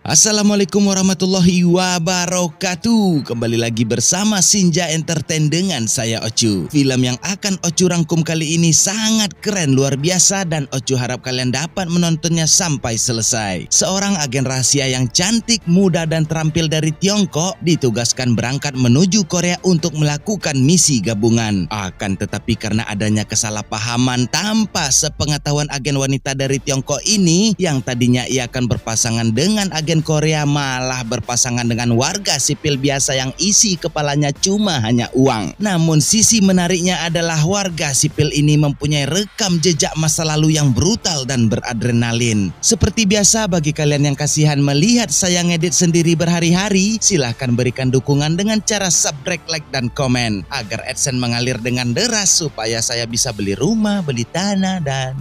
Assalamualaikum warahmatullahi wabarakatuh. Kembali lagi bersama Sinja Entertain dengan saya Ocu. Film yang akan Ocu rangkum kali ini sangat keren, luar biasa, dan Ocu harap kalian dapat menontonnya sampai selesai. Seorang agen rahasia yang cantik, muda, dan terampil dari Tiongkok ditugaskan berangkat menuju Korea untuk melakukan misi gabungan. Akan tetapi karena adanya kesalahpahaman tanpa sepengetahuan agen wanita dari Tiongkok ini, yang tadinya ia akan berpasangan dengan agen Korea malah berpasangan dengan warga sipil biasa yang isi kepalanya cuma hanya uang. Namun sisi menariknya adalah warga sipil ini mempunyai rekam jejak masa lalu yang brutal dan beradrenalin. Seperti biasa, bagi kalian yang kasihan melihat saya ngedit sendiri berhari-hari, silahkan berikan dukungan dengan cara subscribe, like, dan komen agar AdSense mengalir dengan deras supaya saya bisa beli rumah, beli tanah, dan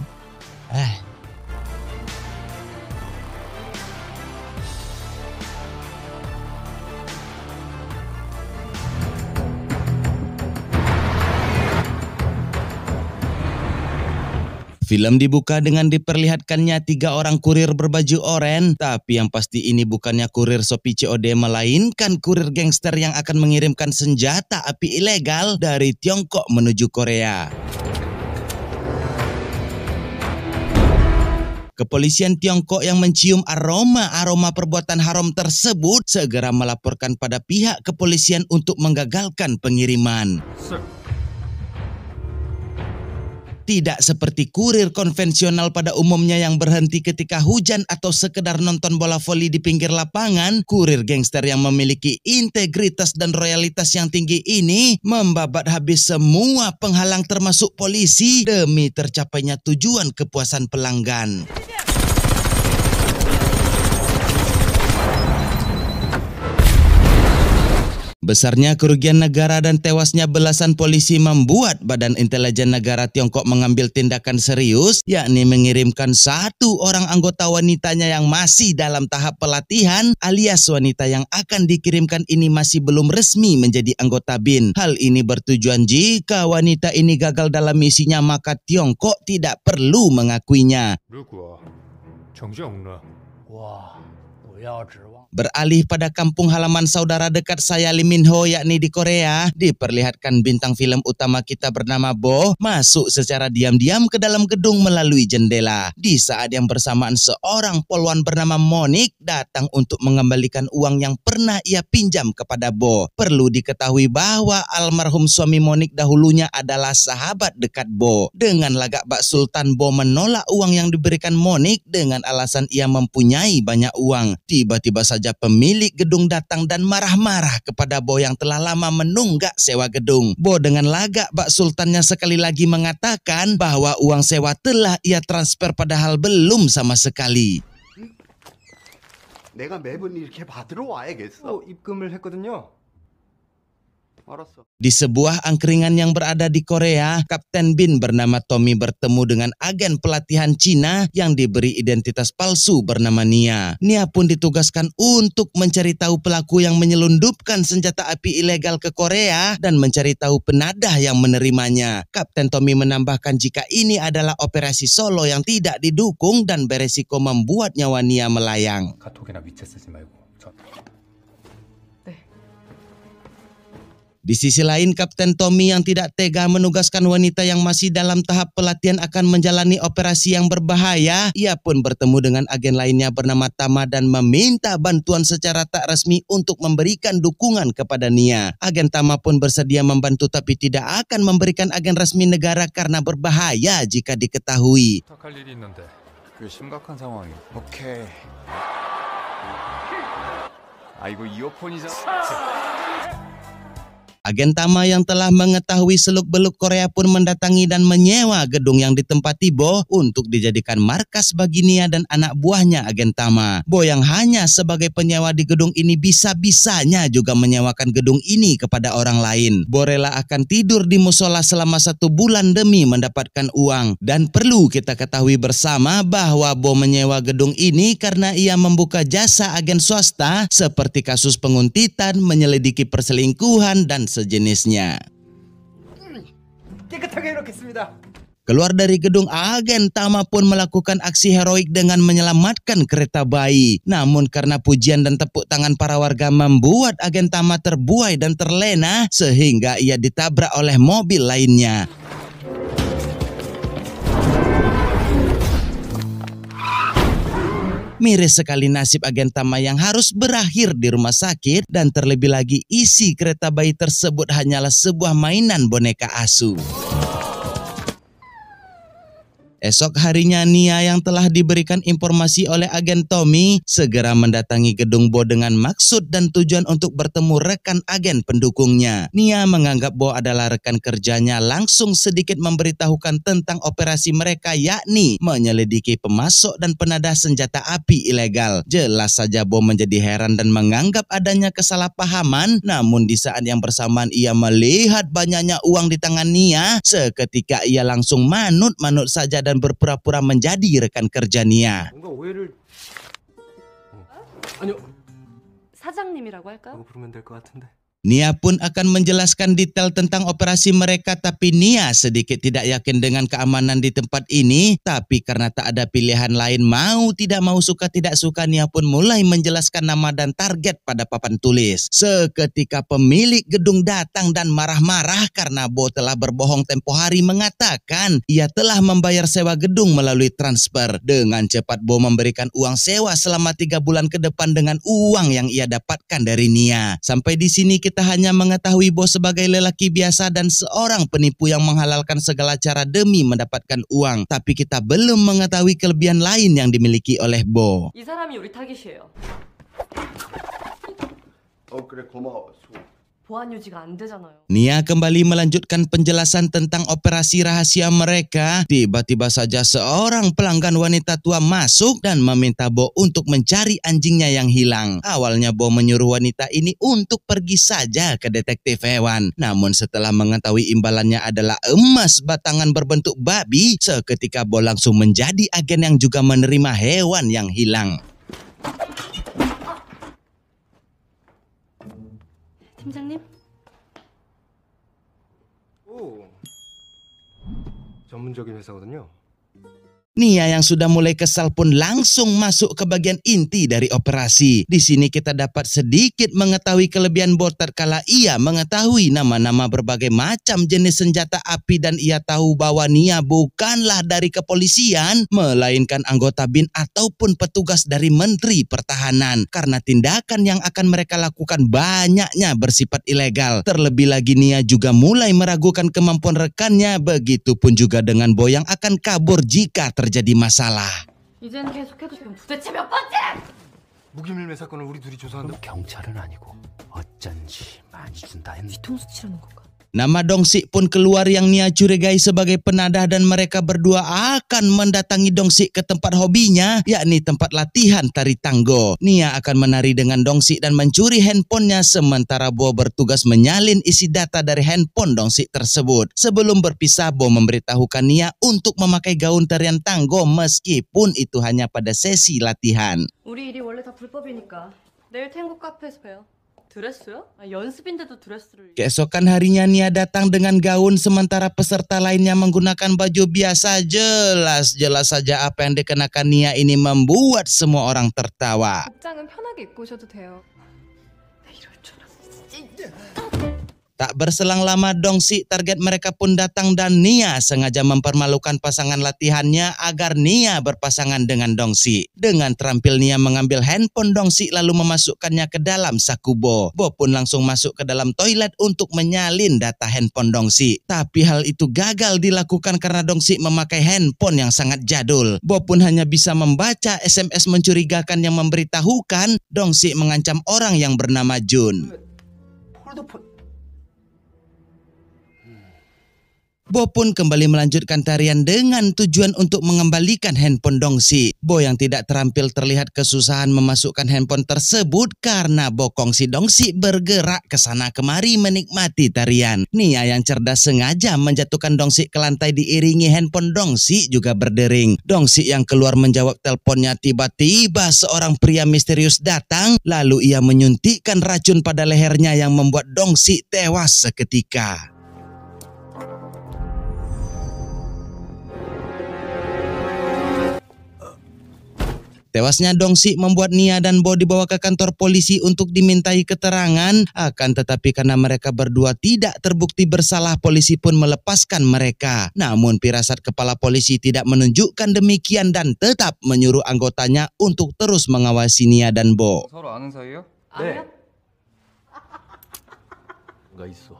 film dibuka dengan diperlihatkannya 3 orang kurir berbaju oranye, tapi yang pasti ini bukannya kurir Shopee COD melainkan kurir gangster yang akan mengirimkan senjata api ilegal dari Tiongkok menuju Korea. Kepolisian Tiongkok yang mencium aroma perbuatan haram tersebut segera melaporkan pada pihak kepolisian untuk menggagalkan pengiriman. Tidak seperti kurir konvensional pada umumnya yang berhenti ketika hujan atau sekedar nonton bola voli di pinggir lapangan, kurir gangster yang memiliki integritas dan loyalitas yang tinggi ini membabat habis semua penghalang termasuk polisi demi tercapainya tujuan kepuasan pelanggan. Besarnya kerugian negara dan tewasnya belasan polisi membuat Badan Intelijen Negara Tiongkok mengambil tindakan serius, yakni mengirimkan 1 orang anggota wanitanya yang masih dalam tahap pelatihan, alias wanita yang akan dikirimkan ini masih belum resmi menjadi anggota BIN. Hal ini bertujuan jika wanita ini gagal dalam misinya maka Tiongkok tidak perlu mengakuinya. Beralih pada kampung halaman saudara dekat saya Lee Min Ho, yakni di Korea, diperlihatkan bintang film utama kita bernama Bo masuk secara diam-diam ke dalam gedung melalui jendela. Di saat yang bersamaan seorang polwan bernama Monik datang untuk mengembalikan uang yang pernah ia pinjam kepada Bo. Perlu diketahui bahwa almarhum suami Monik dahulunya adalah sahabat dekat Bo. Dengan lagak Bak Sultan, Bo menolak uang yang diberikan Monik dengan alasan ia mempunyai banyak uang. Tiba-tiba saja pemilik gedung datang dan marah-marah kepada Bo yang telah lama menunggak sewa gedung. Bo dengan lagak Bak Sultannya sekali lagi mengatakan bahwa uang sewa telah ia transfer padahal belum sama sekali. 내가 매번 이렇게 받으러 와야겠어. 입금을 했거든요. Di sebuah angkringan yang berada di Korea, Kapten Bin bernama Tommy bertemu dengan agen pelatihan Cina yang diberi identitas palsu bernama Nia. Nia pun ditugaskan untuk mencari tahu pelaku yang menyelundupkan senjata api ilegal ke Korea dan mencari tahu penadah yang menerimanya. Kapten Tommy menambahkan jika ini adalah operasi solo yang tidak didukung dan beresiko membuat nyawa Nia melayang. Di sisi lain, Kapten Tommy yang tidak tega menugaskan wanita yang masih dalam tahap pelatihan akan menjalani operasi yang berbahaya. Ia pun bertemu dengan agen lainnya bernama Tama dan meminta bantuan secara tak resmi untuk memberikan dukungan kepada Nia. Agen Tama pun bersedia membantu tapi tidak akan memberikan agen resmi negara karena berbahaya jika diketahui. Agen Tama yang telah mengetahui seluk-beluk Korea pun mendatangi dan menyewa gedung yang ditempati Bo untuk dijadikan markas bagi Nia dan anak buahnya agen Tama. Bo yang hanya sebagai penyewa di gedung ini bisa-bisanya juga menyewakan gedung ini kepada orang lain. Bo rela akan tidur di musola selama 1 bulan demi mendapatkan uang. Dan perlu kita ketahui bersama bahwa Bo menyewa gedung ini karena ia membuka jasa agen swasta seperti kasus penguntitan, menyelidiki perselingkuhan, dan sejenisnya. Keluar dari gedung, agen Tama pun melakukan aksi heroik dengan menyelamatkan kereta bayi. Namun karena pujian dan tepuk tangan para warga membuat agen Tama terbuai dan terlena sehingga ia ditabrak oleh mobil lainnya. Miris sekali nasib agen Tama yang harus berakhir di rumah sakit, dan terlebih lagi isi kereta bayi tersebut hanyalah sebuah mainan boneka asu. Esok harinya Nia yang telah diberikan informasi oleh agen Tommy segera mendatangi gedung Bo dengan maksud dan tujuan untuk bertemu rekan agen pendukungnya. Nia menganggap Bo adalah rekan kerjanya, langsung sedikit memberitahukan tentang operasi mereka, yakni menyelidiki pemasok dan penadah senjata api ilegal. Jelas saja Bo menjadi heran dan menganggap adanya kesalahpahaman, namun di saat yang bersamaan ia melihat banyaknya uang di tangan Nia. Seketika ia langsung manut-manut saja dan berpura-pura menjadi rekan kerja Nia. 뭔가 오해를 아니요. 사장님이라고 할까요? 라고 부르면 될 것 같은데. Nia pun akan menjelaskan detail tentang operasi mereka, tapi Nia sedikit tidak yakin dengan keamanan di tempat ini. Tapi karena tak ada pilihan lain, mau tidak mau, suka tidak suka, Nia pun mulai menjelaskan nama dan target pada papan tulis. Seketika pemilik gedung datang dan marah-marah karena Bo telah berbohong tempo hari mengatakan ia telah membayar sewa gedung melalui transfer. Dengan cepat Bo memberikan uang sewa selama 3 bulan ke depan dengan uang yang ia dapatkan dari Nia. Sampai di sini kita hanya mengetahui Bo sebagai lelaki biasa dan seorang penipu yang menghalalkan segala cara demi mendapatkan uang. Tapi kita belum mengetahui kelebihan lain yang dimiliki oleh Bo. 이 사람이 우리 타깃이에요. 그래 고마워. 보안 유지가 안 되잖아요. Nia kembali melanjutkan penjelasan tentang operasi rahasia mereka. Tiba-tiba saja seorang pelanggan wanita tua masuk dan meminta Bo untuk mencari anjingnya yang hilang. Awalnya Bo menyuruh wanita ini untuk pergi saja ke detektif hewan. Namun setelah mengetahui imbalannya adalah emas batangan berbentuk babi, seketika Bo langsung menjadi agen yang juga menerima hewan yang hilang. 팀장님? 오. 전문적인 회사거든요. Nia yang sudah mulai kesal pun langsung masuk ke bagian inti dari operasi. Di sini kita dapat sedikit mengetahui kelebihan Bo tatkala ia mengetahui nama-nama berbagai macam jenis senjata api, dan ia tahu bahwa Nia bukanlah dari kepolisian, melainkan anggota BIN ataupun petugas dari Menteri Pertahanan. Karena tindakan yang akan mereka lakukan banyaknya bersifat ilegal. Terlebih lagi Nia juga mulai meragukan kemampuan rekannya, begitupun juga dengan Bo yang akan kabur jika terjadi masalah. 이제는 계속해도 지금 도대체 몇 번째? 무기밀매 사건을 우리 둘이 조사한다. 경찰은 아니고 어쩐지 많이 준다 했는데. 뒤통수 치르는 건가? Nama Dongsik pun keluar yang Nia curigai sebagai penadah, dan mereka berdua akan mendatangi Dongsik ke tempat hobinya, yakni tempat latihan tari tanggo. Nia akan menari dengan Dongsik dan mencuri handphonenya, sementara Bo bertugas menyalin isi data dari handphone Dongsik tersebut. Sebelum berpisah, Bo memberitahukan Nia untuk memakai gaun tarian tanggo meskipun itu hanya pada sesi latihan. 우리 일이 원래 다 불법이니까 내일 탱고 카페에서 봬요. 드레스요? 연습인데도 드레스를. Keesokan harinya Nia datang dengan gaun, sementara peserta lainnya menggunakan baju biasa. Jelas saja apa yang dikenakan Nia ini membuat semua orang tertawa. 복장은 편하게 입고 오셔도 돼요. 이럴 줄 알았어. Tak berselang lama Dongsik target mereka pun datang, dan Nia sengaja mempermalukan pasangan latihannya agar Nia berpasangan dengan Dongsik. Dengan terampil Nia mengambil handphone Dongsik lalu memasukkannya ke dalam saku Bo. Bo pun langsung masuk ke dalam toilet untuk menyalin data handphone Dongsik. Tapi hal itu gagal dilakukan karena Dongsik memakai handphone yang sangat jadul. Bo pun hanya bisa membaca SMS mencurigakan yang memberitahukan Dongsik mengancam orang yang bernama Jun. 폴더폰. Bo pun kembali melanjutkan tarian dengan tujuan untuk mengembalikan handphone Dongsik. Bo yang tidak terampil terlihat kesusahan memasukkan handphone tersebut karena bokong si Dongsik bergerak ke sana kemari menikmati tarian. Nia yang cerdas sengaja menjatuhkan Dongsik ke lantai diiringi handphone Dongsik juga berdering. Dongsik yang keluar menjawab teleponnya, tiba-tiba seorang pria misterius datang, lalu ia menyuntikkan racun pada lehernya yang membuat Dongsik tewas seketika. Tewasnya Dongsi membuat Nia dan Bo dibawa ke kantor polisi untuk dimintai keterangan, akan tetapi karena mereka berdua tidak terbukti bersalah, polisi pun melepaskan mereka. Namun firasat kepala polisi tidak menunjukkan demikian dan tetap menyuruh anggotanya untuk terus mengawasi Nia dan Bo. 서로 아는 사이요? 아니요? 뭔가 있어.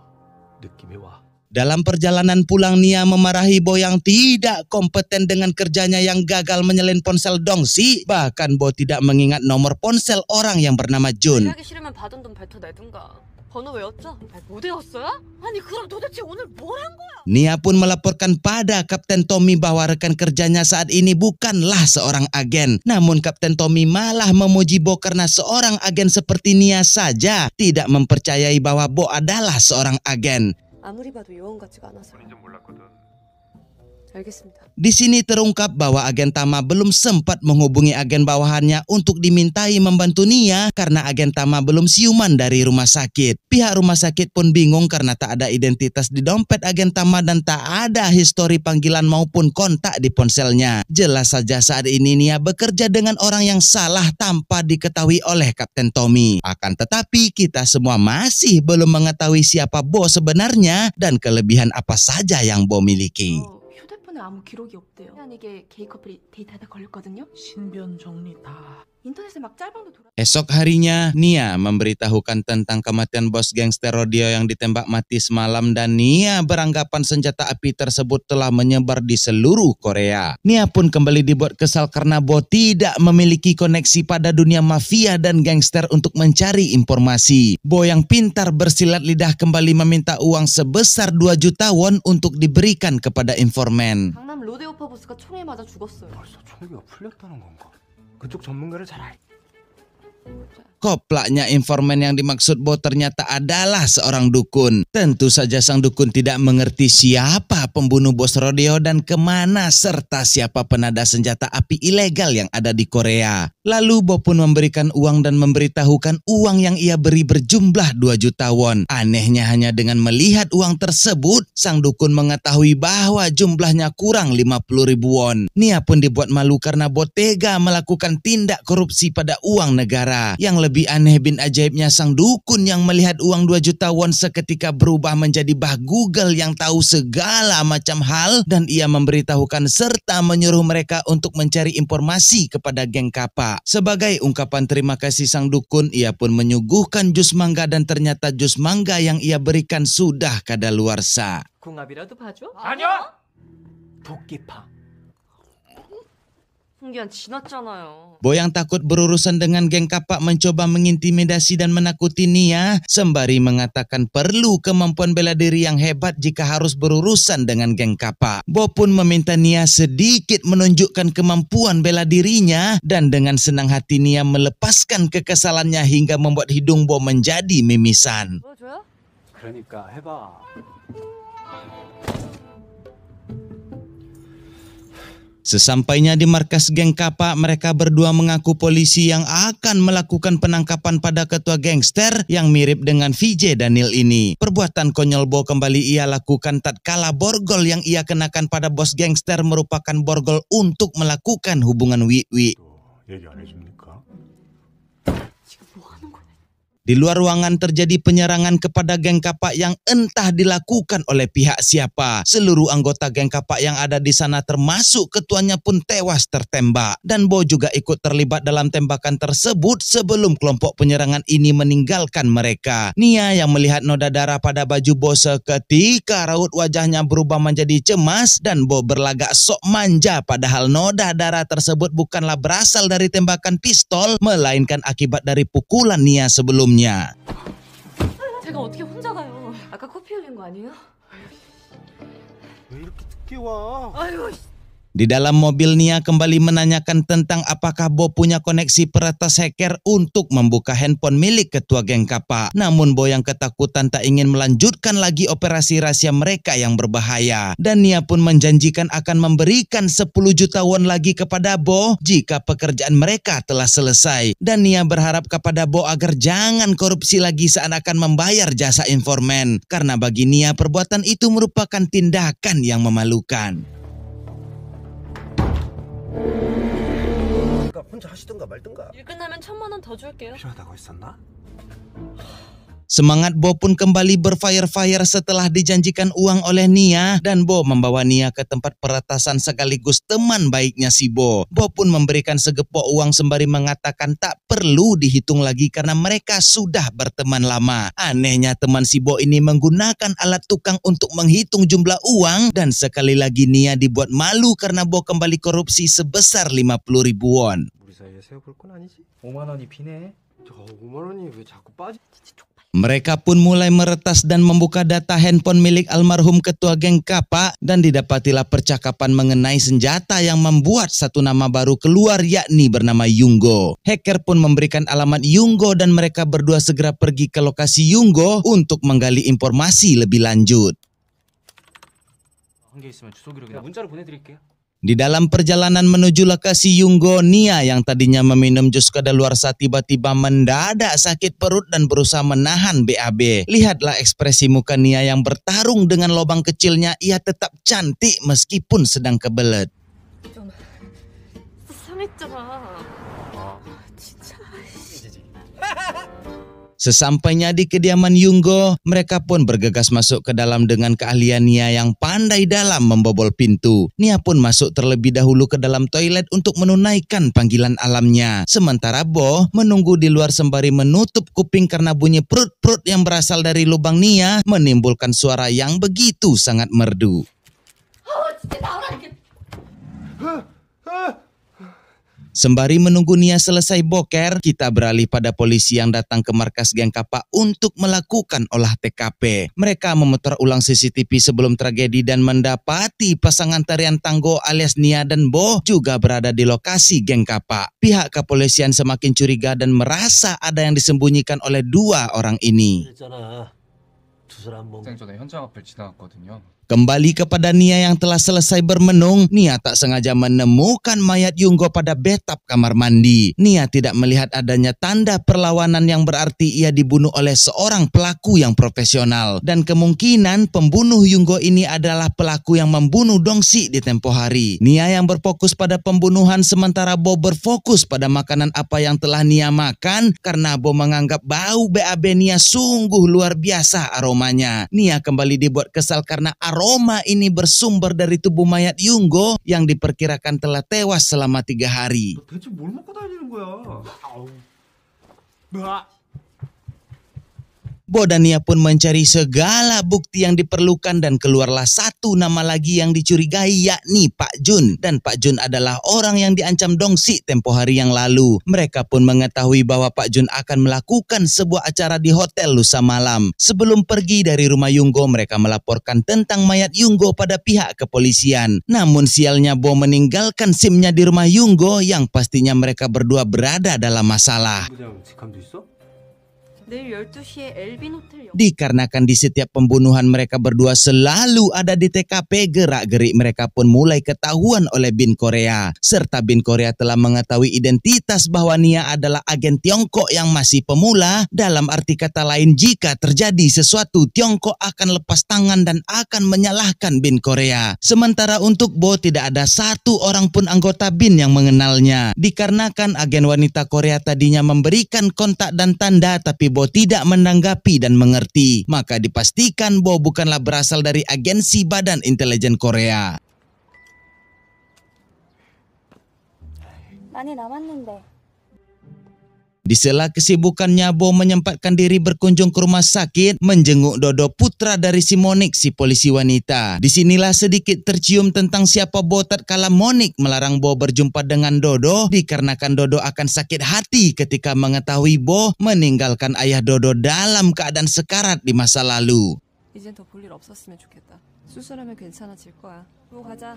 느낌이 와. Dalam perjalanan pulang, Nia memarahi Bo yang tidak kompeten dengan kerjanya yang gagal menyalin ponsel Dongsi. Bahkan Bo tidak mengingat nomor ponsel orang yang bernama Jun. 하기 싫으면 받은 돈 뱉어내든가. 번호 외웠죠? 못 외웠어요? 아니 그럼 도대체 오늘 뭘 한 거야? Nia pun melaporkan pada Kapten Tommy bahwa rekan kerjanya saat ini bukanlah seorang agen. Namun Kapten Tommy malah memuji Bo karena seorang agen seperti Nia saja tidak mempercayai bahwa Bo adalah seorang agen. 아무리 봐도 요원 같지가 않아서. 알겠습니다. Di sini terungkap bahwa agen Tama belum sempat menghubungi agen bawahannya untuk dimintai membantu Nia karena agen Tama belum siuman dari rumah sakit. Pihak rumah sakit pun bingung karena tak ada identitas di dompet agen Tama dan tak ada histori panggilan maupun kontak di ponselnya. Jelas saja saat ini Nia bekerja dengan orang yang salah tanpa diketahui oleh Kapten Tommy. Akan tetapi kita semua masih belum mengetahui siapa Bo sebenarnya dan kelebihan apa saja yang Bo miliki. 휴대폰에 아무 기록이 없대요. 이게 게이 커플이 데이트하다 걸렸거든요. 신변 정리 다. 인터넷에 막 짤방도 돌아. Esok harinya, Nia memberitahukan tentang kematian bos gangster rodeo yang ditembak mati semalam dan Nia beranggapan senjata api tersebut telah menyebar di seluruh Korea. Nia pun kembali dibuat kesal karena Bo tidak memiliki koneksi pada dunia mafia dan gangster untuk mencari informasi. Bo yang pintar bersilat lidah kembali meminta uang sebesar 2 juta won untuk diberikan kepada informan. 강남 로데오파 보스가 총에 맞아 죽었어요. 벌써 총기가 풀렸다는 건가? 그쪽 전문가를 잘 알. Koplaknya informan yang dimaksud Bo ternyata adalah seorang dukun. Tentu saja sang dukun tidak mengerti siapa pembunuh bos rodeo dan kemana serta siapa penada senjata api ilegal yang ada di Korea. Lalu Bo pun memberikan uang dan memberitahukan uang yang ia beri berjumlah 2 juta won. Anehnya hanya dengan melihat uang tersebut, sang dukun mengetahui bahwa jumlahnya kurang 50.000 won. Nia pun dibuat malu karena Bo tega melakukan tindak korupsi pada uang negara. Yang lebih aneh bin ajaibnya sang dukun yang melihat uang 2 juta won seketika berubah menjadi bah Google yang tahu segala macam hal dan ia memberitahukan serta menyuruh mereka untuk mencari informasi kepada geng Kappa. Sebagai ungkapan terima kasih sang dukun, ia pun menyuguhkan jus mangga dan ternyata jus mangga yang ia berikan sudah kadaluarsa. 궁합이라도 봐줘? 아니요! 도끼파. 승기한 지났잖아요. Bo yang takut berurusan dengan geng Kappa mencoba mengintimidasi dan menakuti Nia sembari mengatakan perlu kemampuan bela diri yang hebat jika harus berurusan dengan geng Kappa. Bo pun meminta Nia sedikit menunjukkan kemampuan bela dirinya dan dengan senang hati Nia melepaskan kekesalannya hingga membuat hidung Bo menjadi mimisan. 보여줘요? 그러니까 해봐. Sesampainya di markas geng Kappa, mereka berdua mengaku polisi yang akan melakukan penangkapan pada ketua gangster yang mirip dengan VJ Daniel ini. Perbuatan konyol Bo kembali ia lakukan tatkala borgol yang ia kenakan pada bos gangster merupakan borgol untuk melakukan hubungan wi-wi. 얘기 안 해줍니까? 지금 뭐 하는 거야? Di luar ruangan terjadi penyerangan kepada geng Kappa yang entah dilakukan oleh pihak siapa. Seluruh anggota geng Kappa yang ada di sana termasuk ketuanya pun tewas tertembak. Dan Bo juga ikut terlibat dalam tembakan tersebut sebelum kelompok penyerangan ini meninggalkan mereka. Nia yang melihat noda darah pada baju Bo seketika raut wajahnya berubah menjadi cemas dan Bo berlagak sok manja padahal noda darah tersebut bukanlah berasal dari tembakan pistol melainkan akibat dari pukulan Nia sebelumnya. 제가 어떻게 혼자 가요? 아까 커피 흘린 거 아니에요? 왜 이렇게 늦게 와? 아유. Di dalam mobil Nia kembali menanyakan tentang apakah Bo punya koneksi peretas hacker untuk membuka handphone milik ketua geng Kappa. Namun Bo yang ketakutan tak ingin melanjutkan lagi operasi rahasia mereka yang berbahaya. Dan Nia pun menjanjikan akan memberikan 10 juta won lagi kepada Bo jika pekerjaan mereka telah selesai. Dan Nia berharap kepada Bo agar jangan korupsi lagi saat akan membayar jasa informan. Karena bagi Nia perbuatan itu merupakan tindakan yang memalukan. 그러니까 혼자 하시든가 말든가. 일 끝나면 1,000만 원 더 줄게요. 필요하다고 했었나? Semangat Bo pun kembali berfire-fire setelah dijanjikan uang oleh Nia dan Bo membawa Nia ke tempat peretasan sekaligus teman baiknya si Bo. Bo pun memberikan segepok uang sembari mengatakan tak perlu dihitung lagi karena mereka sudah berteman lama. Anehnya teman si Bo ini menggunakan alat tukang untuk menghitung jumlah uang dan sekali lagi Nia dibuat malu karena Bo kembali korupsi sebesar 50.000 won. 우리 사이에 세어볼 건 아니지? 5만 원이 비네. 저 5만 원이 왜 자꾸 빠지? Mereka pun mulai meretas dan membuka data handphone milik almarhum ketua geng Kapak dan didapatilah percakapan mengenai senjata yang membuat satu nama baru keluar yakni bernama Yunggo. Hacker pun memberikan alamat Yunggo dan mereka berdua segera pergi ke lokasi Yunggo untuk menggali informasi lebih lanjut. 한 개 있으면 주소 기록이나 문자로 보내드릴게요. Di dalam perjalanan menuju lokasi Yunggo, Nia yang tadinya meminum jus kadaluarsa tiba-tiba mendadak sakit perut dan berusaha menahan BAB. Lihatlah ekspresi muka Nia yang bertarung dengan lubang kecilnya, ia tetap cantik meskipun sedang kebelet. 좀 상했잖아. 진짜. Sesampainya di kediaman Yunggo, mereka pun bergegas masuk ke dalam dengan keahlian Nia yang pandai dalam membobol pintu. Nia pun masuk terlebih dahulu ke dalam toilet untuk menunaikan panggilan alamnya. Sementara Bo menunggu di luar sembari menutup kuping karena bunyi perut-perut yang berasal dari lubang Nia menimbulkan suara yang begitu sangat merdu. Sembari menunggu Nia selesai boker, kita beralih pada polisi yang datang ke markas geng Kapak untuk melakukan olah TKP. Mereka memutar ulang CCTV sebelum tragedi dan mendapati pasangan tarian tanggo alias Nia dan Bo juga berada di lokasi geng Kapak. Pihak kepolisian semakin curiga dan merasa ada yang disembunyikan oleh dua orang ini. 있잖아. 두 사람 몸. 전에 현장 앞을 지나갔거든요. Kembali kepada Nia yang telah selesai bermenung, Nia tak sengaja menemukan mayat Yunggo pada bathtub kamar mandi. Nia tidak melihat adanya tanda perlawanan yang berarti ia dibunuh oleh seorang pelaku yang profesional. Dan kemungkinan pembunuh Yunggo ini adalah pelaku yang membunuh Dongsi di tempo hari. Nia yang berfokus pada pembunuhan sementara Bo berfokus pada makanan apa yang telah Nia makan karena Bo menganggap bau BAB Nia sungguh luar biasa aromanya. Nia kembali dibuat kesal karena aroma ini bersumber dari tubuh mayat Yunggo yang diperkirakan telah tewas selama 3 hari. 대체 뭘 먹고 다니는 거야? Bo dan Nia pun mencari segala bukti yang diperlukan dan keluarlah satu nama lagi yang dicurigai yakni Pak Jun. Dan Pak Jun adalah orang yang diancam Dongsi tempo hari yang lalu. Mereka pun mengetahui bahwa Pak Jun akan melakukan sebuah acara di hotel lusa malam. Sebelum pergi dari rumah Yunggo, mereka melaporkan tentang mayat Yunggo pada pihak kepolisian. Namun sialnya Bo meninggalkan SIM-nya di rumah Yunggo yang pastinya mereka berdua berada dalam masalah. 그냥 직함도 있어? 내일 12시에 엘빈 호텔 Dikarenakan di setiap pembunuhan mereka berdua selalu ada di TKP, gerak-gerik mereka pun mulai ketahuan oleh Bin Korea. Serta Bin Korea telah mengetahui identitas bahwa Nia adalah agen Tiongkok yang masih pemula. Dalam arti kata lain, jika terjadi sesuatu, Tiongkok akan lepas tangan dan akan menyalahkan Bin Korea. Sementara untuk Bo tidak ada satu orang pun anggota Bin yang mengenalnya. Dikarenakan agen wanita Korea tadinya memberikan kontak dan tanda tapi Bo tidak menanggapi dan mengerti. Maka dipastikan Bo bukanlah berasal dari agensi Badan Intelijen Korea. 많이 남았는데. Di sela kesibukannya, Bo menyempatkan diri berkunjung ke rumah sakit menjenguk Dodo, putra dari si Monik, si polisi wanita. Disinilah sedikit tercium tentang siapa Bo tatkala Monik melarang Bo berjumpa dengan Dodo dikarenakan Dodo akan sakit hati ketika mengetahui Bo meninggalkan ayah Dodo dalam keadaan sekarat di masa lalu. 이젠 더 볼 일 없었으면 좋겠다. 수술하면 괜찮아질 거야. 또 가자.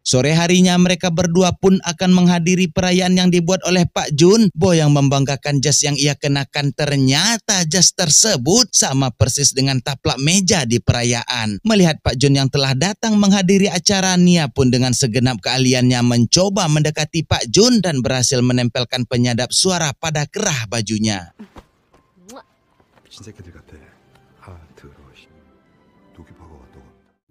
Sore harinya mereka berdua pun akan menghadiri perayaan yang dibuat oleh Pak Jun. Bo yang membanggakan jas yang ia kenakan, ternyata jas tersebut sama persis dengan taplak meja di perayaan. Melihat Pak Jun yang telah datang menghadiri acara, Nia pun dengan segenap keahliannya mencoba mendekati Pak Jun dan berhasil menempelkan penyadap suara pada kerah bajunya. 미친 새끼들 같아. 아 더러워. 독이 박아가 또.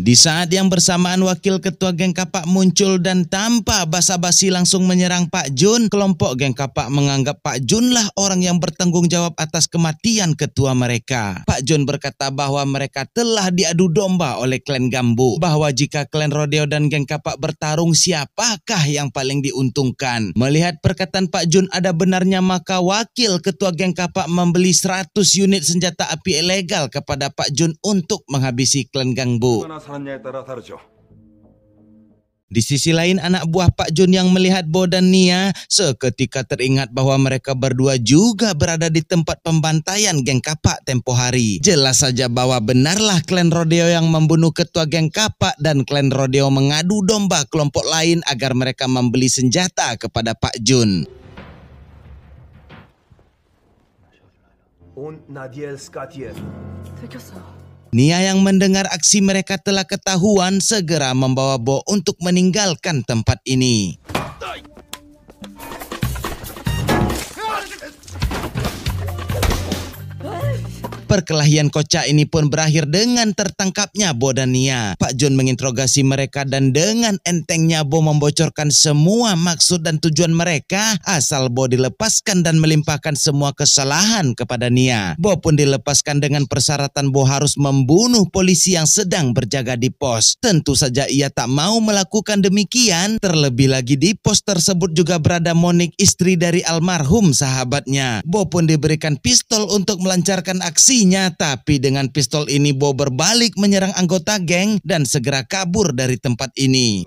Di saat yang bersamaan wakil ketua geng Kapak muncul dan tanpa basa-basi langsung menyerang Pak Jun, kelompok geng Kapak menganggap Pak Jun lah orang yang bertanggung jawab atas kematian ketua mereka. Pak Jun berkata bahwa mereka telah diadu domba oleh klan Gambu, bahwa jika klan Rodeo dan geng Kapak bertarung siapakah yang paling diuntungkan. Melihat perkataan Pak Jun ada benarnya, maka wakil ketua geng Kapak membeli 100 unit senjata api ilegal kepada Pak Jun untuk menghabisi klan Gambu. Di sisi lain, anak buah Pak Jun yang melihat Bo dan Nia seketika teringat bahwa mereka berdua juga berada di tempat pembantaian geng Kapak tempo hari. Jelas saja bahwa benarlah klan Rodeo yang membunuh ketua geng Kapak dan klan Rodeo mengadu domba kelompok lain agar mereka membeli senjata kepada Pak Jun. Nia yang mendengar aksi mereka telah ketahuan segera membawa Bo untuk meninggalkan tempat ini. Perkelahian kocak ini pun berakhir dengan tertangkapnya Bo dan Nia. Pak Jun menginterogasi mereka dan dengan entengnya Bo membocorkan semua maksud dan tujuan mereka asal Bo dilepaskan dan melimpahkan semua kesalahan kepada Nia. Bo pun dilepaskan dengan persyaratan Bo harus membunuh polisi yang sedang berjaga di pos. Tentu saja ia tak mau melakukan demikian, terlebih lagi di pos tersebut juga berada Monik, istri dari almarhum sahabatnya. Bo pun diberikan pistol untuk melancarkan aksi. Tapi dengan pistol ini Bo berbalik menyerang anggota geng dan segera kabur dari tempat ini.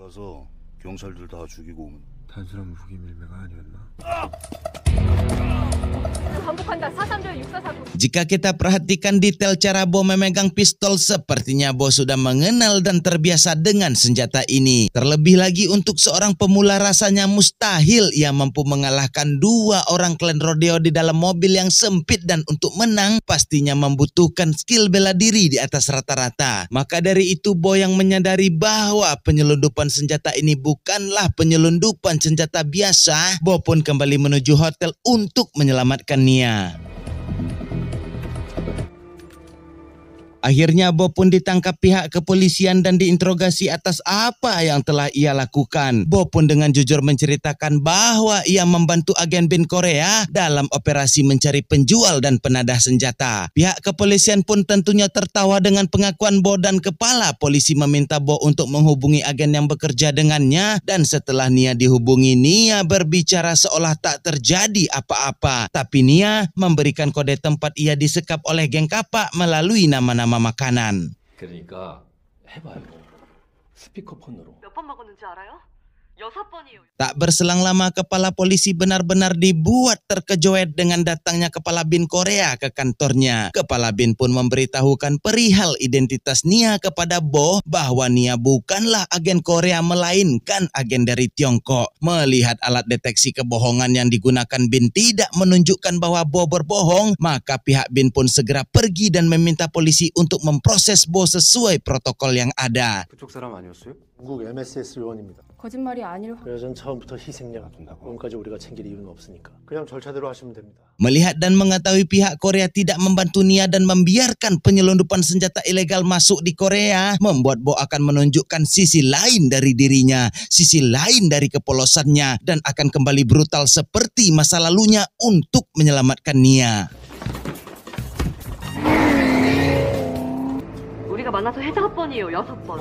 Jika kita perhatikan detail cara Bo memegang pistol, sepertinya Bo sudah mengenal dan terbiasa dengan senjata ini. Terlebih lagi untuk seorang pemula rasanya mustahil ia mampu mengalahkan 2 orang klan Rodeo di dalam mobil yang sempit, dan untuk menang pastinya membutuhkan skill bela diri di atas rata-rata. Maka dari itu Bo yang menyadari bahwa penyelundupan senjata ini bukanlah penyelundupan senjata biasa, Bo pun kembali menuju hotel untuk menyelamatkan Nia. Akhirnya Bo pun ditangkap pihak kepolisian dan diinterogasi atas apa yang telah ia lakukan. Bo pun dengan jujur menceritakan bahwa ia membantu agen BIN Korea dalam operasi mencari penjual dan penadah senjata. Pihak kepolisian pun tentunya tertawa dengan pengakuan Bo dan kepala polisi meminta Bo untuk menghubungi agen yang bekerja dengannya, dan setelah Nia dihubungi, Nia berbicara seolah tak terjadi apa-apa. Tapi Nia memberikan kode tempat ia disekap oleh geng Kapak melalui nama-nama makanan. 그러니까 해봐요. 스피커폰으로. 몇 번 먹었는지 알아요? 6번이요. Tak berselang lama kepala polisi benar-benar dibuat terkejoet dengan datangnya kepala BIN Korea ke kantornya. Kepala BIN pun memberitahukan perihal identitas Nia kepada Bo, bahwa Nia bukanlah agen Korea melainkan agen dari Tiongkok. Melihat alat deteksi kebohongan yang digunakan BIN tidak menunjukkan bahwa Bo berbohong, maka pihak BIN pun segera pergi dan meminta polisi untuk memproses Bo sesuai protokol yang ada. 그쪽 사람 아니었어요? 중국 MSS 요원입니다. 거짓말이 아니라 그 여자는 처음부터 희생자가 된다고. 지금까지 우리가 챙길 이유는 없으니까. 그냥 절차대로 하시면 됩니다. Melihat dan mengetahui pihak Korea tidak membantu Nia dan membiarkan penyelundupan senjata ilegal masuk di Korea, membuat Bo akan menunjukkan sisi lain dari dirinya, sisi lain dari kepolosannya, dan akan kembali brutal seperti masa lalunya untuk menyelamatkan Nia. 우리가 만나서 해자 번이에요. 6번.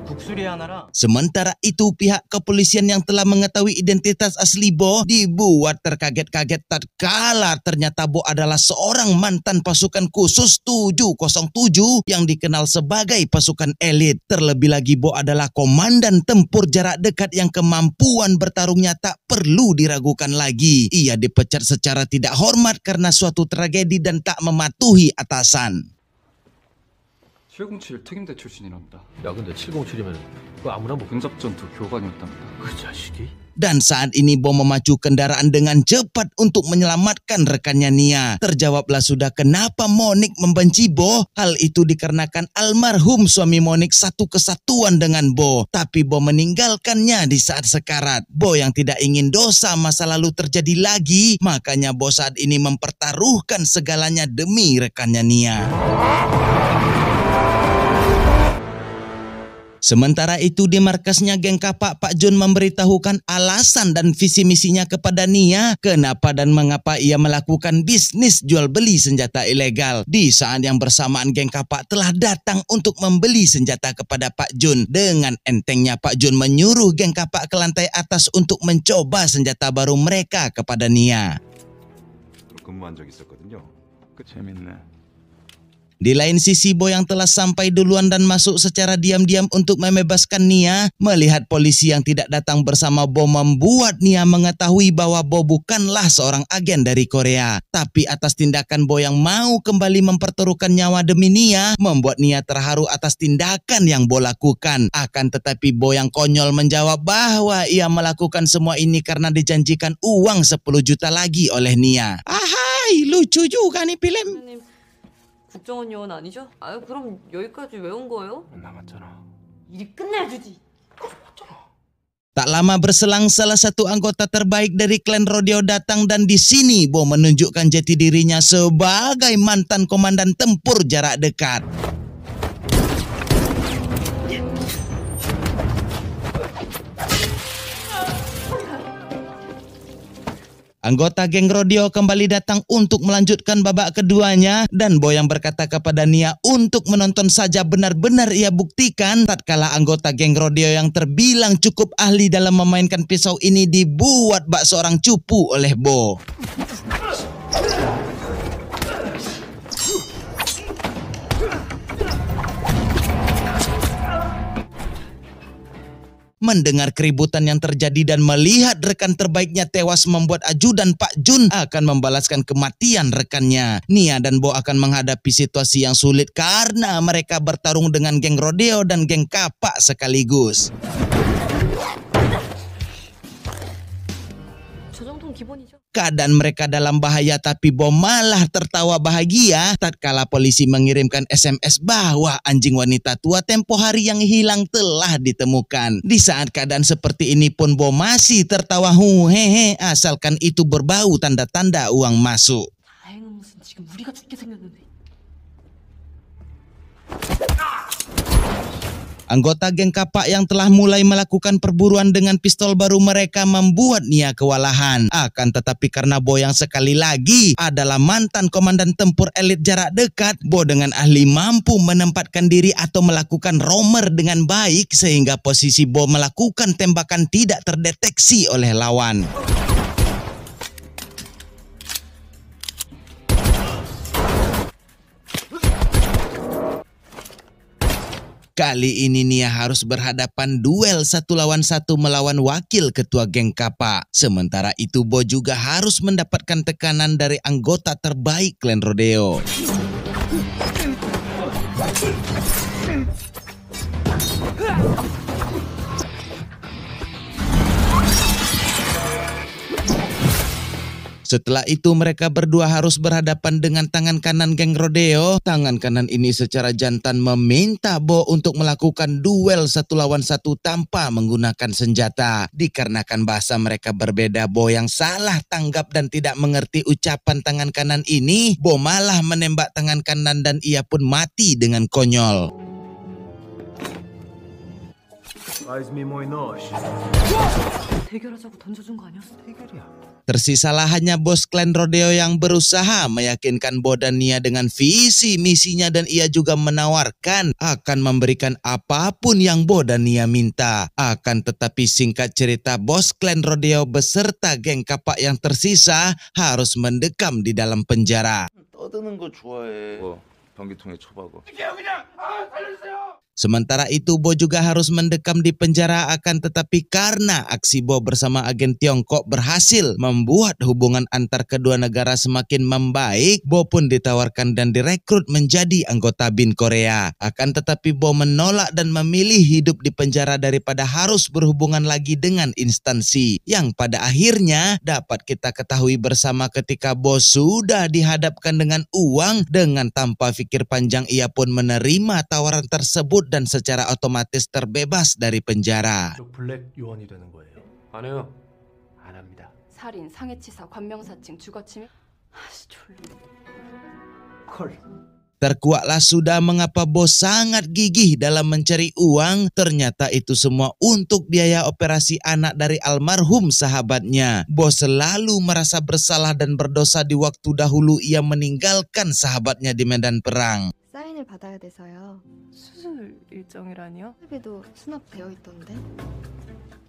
국수리 하나랑. Sementara itu pihak kepolisian yang telah mengetahui identitas asli Bo dibuat terkaget-kaget tatkala ternyata Bo adalah seorang mantan pasukan khusus 707 yang dikenal sebagai pasukan elit. Terlebih lagi Bo adalah komandan tempur jarak dekat yang kemampuan bertarungnya tak perlu diragukan lagi. Ia dipecat secara tidak hormat karena suatu tragedi dan tak mematuhi atasan. 707 특임대 출신이랍니다. 야 근데 707이면 그 아무나 못. 근접전투 교관이었답니다. 그 자식이? Dan saat ini Bo memacu kendaraan dengan cepat untuk menyelamatkan rekannya Nia. Terjawablah sudah kenapa Monik membenci Bo. Hal itu dikarenakan almarhum suami Monik satu kesatuan dengan Bo. Tapi Bo meninggalkannya di saat sekarat. Bo yang tidak ingin dosa masa lalu terjadi lagi, makanya Bo saat ini mempertaruhkan segalanya demi rekannya Nia. Sementara itu di markasnya geng Kapak, Pak Jun memberitahukan alasan dan visi misinya kepada Nia, kenapa dan mengapa ia melakukan bisnis jual beli senjata ilegal. Di saat yang bersamaan geng Kapak telah datang untuk membeli senjata kepada Pak Jun. Dengan entengnya Pak Jun menyuruh geng Kapak ke lantai atas untuk mencoba senjata baru mereka kepada Nia. 근무한 적 있었거든요. 재밌네. Di lain sisi, Bo yang telah sampai duluan dan masuk secara diam-diam untuk membebaskan Nia, melihat polisi yang tidak datang bersama Bo membuat Nia mengetahui bahwa Bo bukanlah seorang agen dari Korea. Tapi atas tindakan Bo yang mau kembali mempertaruhkan nyawa demi Nia, membuat Nia terharu atas tindakan yang Bo lakukan. Akan tetapi Bo yang konyol menjawab bahwa ia melakukan semua ini karena dijanjikan uang 10 juta lagi oleh Nia. Ahai, lucu juga nih film. 국정원 요원 아니죠? 아유 그럼 여기까지 왜 온 거예요? 남았잖아. 일이 끝내주지. Tak lama berselang, salah satu anggota terbaik dari klan Rodeo datang dan di sini Bo menunjukkan jati dirinya sebagai mantan komandan tempur jarak dekat. Anggota geng Rodeo kembali datang untuk melanjutkan babak keduanya dan Bo yang berkata kepada Nia untuk menonton saja, benar-benar ia buktikan tatkala anggota geng Rodeo yang terbilang cukup ahli dalam memainkan pisau ini dibuat bak seorang cupu oleh Bo. Mendengar keributan yang terjadi dan melihat rekan terbaiknya tewas membuat ajudan Pak Jun akan membalaskan kematian rekannya. Nia dan Bo akan menghadapi situasi yang sulit karena mereka bertarung dengan geng Rodeo dan geng Kapak sekaligus. 저 정도는 기본이죠. Keadaan mereka dalam bahaya tapi Bo malah tertawa bahagia tatkala polisi mengirimkan SMS bahwa anjing wanita tua tempo hari yang hilang telah ditemukan. Di saat keadaan seperti ini pun Bo masih tertawa hehe asalkan itu berbau tanda-tanda uang masuk. 다행은 무슨 지금 우리가 죽게 생겼는데. Anggota geng Kapak yang telah mulai melakukan perburuan dengan pistol baru mereka membuat Nia kewalahan. Akan tetapi karena Bo yang sekali lagi adalah mantan komandan tempur elit jarak dekat, Bo dengan ahli mampu menempatkan diri atau melakukan romer dengan baik sehingga posisi Bo melakukan tembakan tidak terdeteksi oleh lawan. Kali ini Nia harus berhadapan duel 1 lawan 1 melawan wakil ketua geng Kapak. Sementara itu Bo juga harus mendapatkan tekanan dari anggota terbaik klan Rodeo. Setelah itu mereka berdua harus berhadapan dengan tangan kanan geng Rodeo. Tangan kanan ini secara jantan meminta Bo untuk melakukan duel 1 lawan 1 tanpa menggunakan senjata. Dikarenakan bahasa mereka berbeda, Bo yang salah tanggap dan tidak mengerti ucapan tangan kanan ini, Bo malah menembak tangan kanan dan ia pun mati dengan konyol. 대결하자고 던져준 거 아니었어? 대결이야. Tersisalah hanya bos klan Rodeo yang berusaha meyakinkan Bo dan Nia dengan visi misinya dan ia juga menawarkan akan memberikan apapun yang Bo dan Nia minta. Akan tetapi singkat cerita, bos klan Rodeo beserta geng Kapak yang tersisa harus mendekam di dalam penjara. 떠드는 거 좋아해. 변기통에 초박어. Sementara itu Bo juga harus mendekam di penjara, akan tetapi karena aksi Bo bersama agen Tiongkok berhasil membuat hubungan antar kedua negara semakin membaik, Bo pun ditawarkan dan direkrut menjadi anggota BIN Korea. Akan tetapi Bo menolak dan memilih hidup di penjara daripada harus berhubungan lagi dengan instansi. Yang pada akhirnya dapat kita ketahui bersama ketika Bo sudah dihadapkan dengan uang, dengan tanpa pikir panjang ia pun menerima tawaran tersebut dan secara otomatis terbebas dari penjara. 블랙 요원이 되는 거예요. 안 해요. 안 합니다. 살인, 상해치사, 관명사칭, 주거침해. 아씨 졸려. 콜. Terkuaklah sudah mengapa bos sangat gigih dalam mencari uang. Ternyata itu semua untuk biaya operasi anak dari almarhum sahabatnya. Bos selalu merasa bersalah dan berdosa di waktu dahulu ia meninggalkan sahabatnya di medan perang. 사인을 받아야 돼서요. 수술 일정이라니요? 회비도 수납되어 있던데.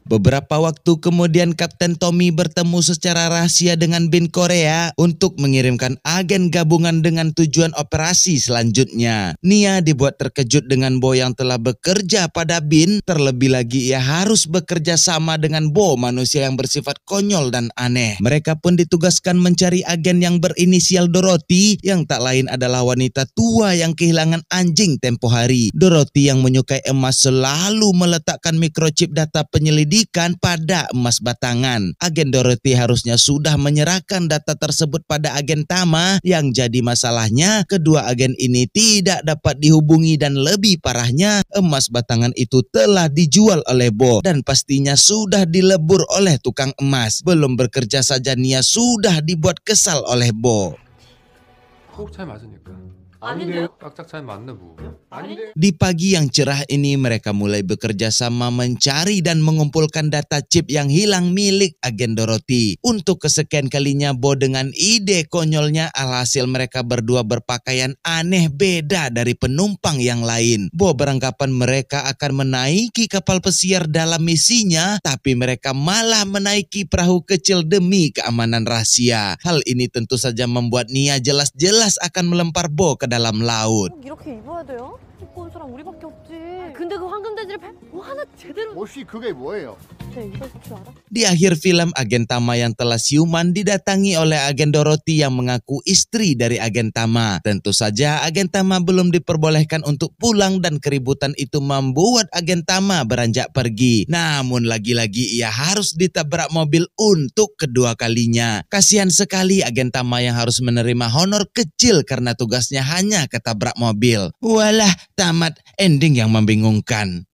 Beberapa waktu kemudian Kapten Tommy bertemu secara rahasia dengan Bin Korea untuk mengirimkan agen gabungan dengan tujuan operasi selanjutnya. Nia dibuat terkejut dengan Bo yang telah bekerja pada Bin. Terlebih lagi ia harus bekerja sama dengan Bo, manusia yang bersifat konyol dan aneh. Mereka pun ditugaskan mencari agen yang berinisial Dorothy, yang tak lain adalah wanita tua yang kehilangan anjing tempo hari. Dorothy yang menyukai emas selalu meletakkan microchip data penyelidikan pada emas batangan. Agen Dorothy harusnya sudah menyerahkan data tersebut pada agen Tama. Yang jadi masalahnya, kedua agen ini tidak dapat dihubungi dan lebih parahnya, emas batangan itu telah dijual oleh Bo dan pastinya sudah dilebur oleh tukang emas. Belum bekerja saja Nia sudah dibuat kesal oleh Bo. 꼭 잘 맞으니까. 아닌데요? 깍짝 잘 맞나 뭐. 아닌데. Di pagi yang cerah ini mereka mulai bekerja sama mencari dan mengumpulkan data chip yang hilang milik agen Dorothy. Untuk kesekian kalinya Bo dengan ide konyolnya, alhasil mereka berdua berpakaian aneh beda dari penumpang yang lain. Bo beranggapan mereka akan menaiki kapal pesiar dalam misinya, tapi mereka malah menaiki perahu kecil demi keamanan rahasia. Hal ini tentu saja membuat Nia jelas-jelas akan melempar Bo ke dalam laut. 이렇게 입어야 돼요? 입고 온 사람 우리밖에 없지. 근데 그 황금돼지를 뭐 하나 제대로. 옷이 그게 뭐예요? 네, 입을 줄 알아? Di akhir film, agen Tama yang telah siuman didatangi oleh agen Dorothy yang mengaku istri dari agen Tama. Tentu saja agen Tama belum diperbolehkan untuk pulang dan keributan itu membuat agen Tama beranjak pergi. Namun lagi-lagi ia harus ditabrak mobil untuk kedua kalinya. Kasihan sekali agen Tama yang harus menerima honor kecil karena tugasnya hanya ketabrak mobil. Walah, tamat, ending yang membingungkan.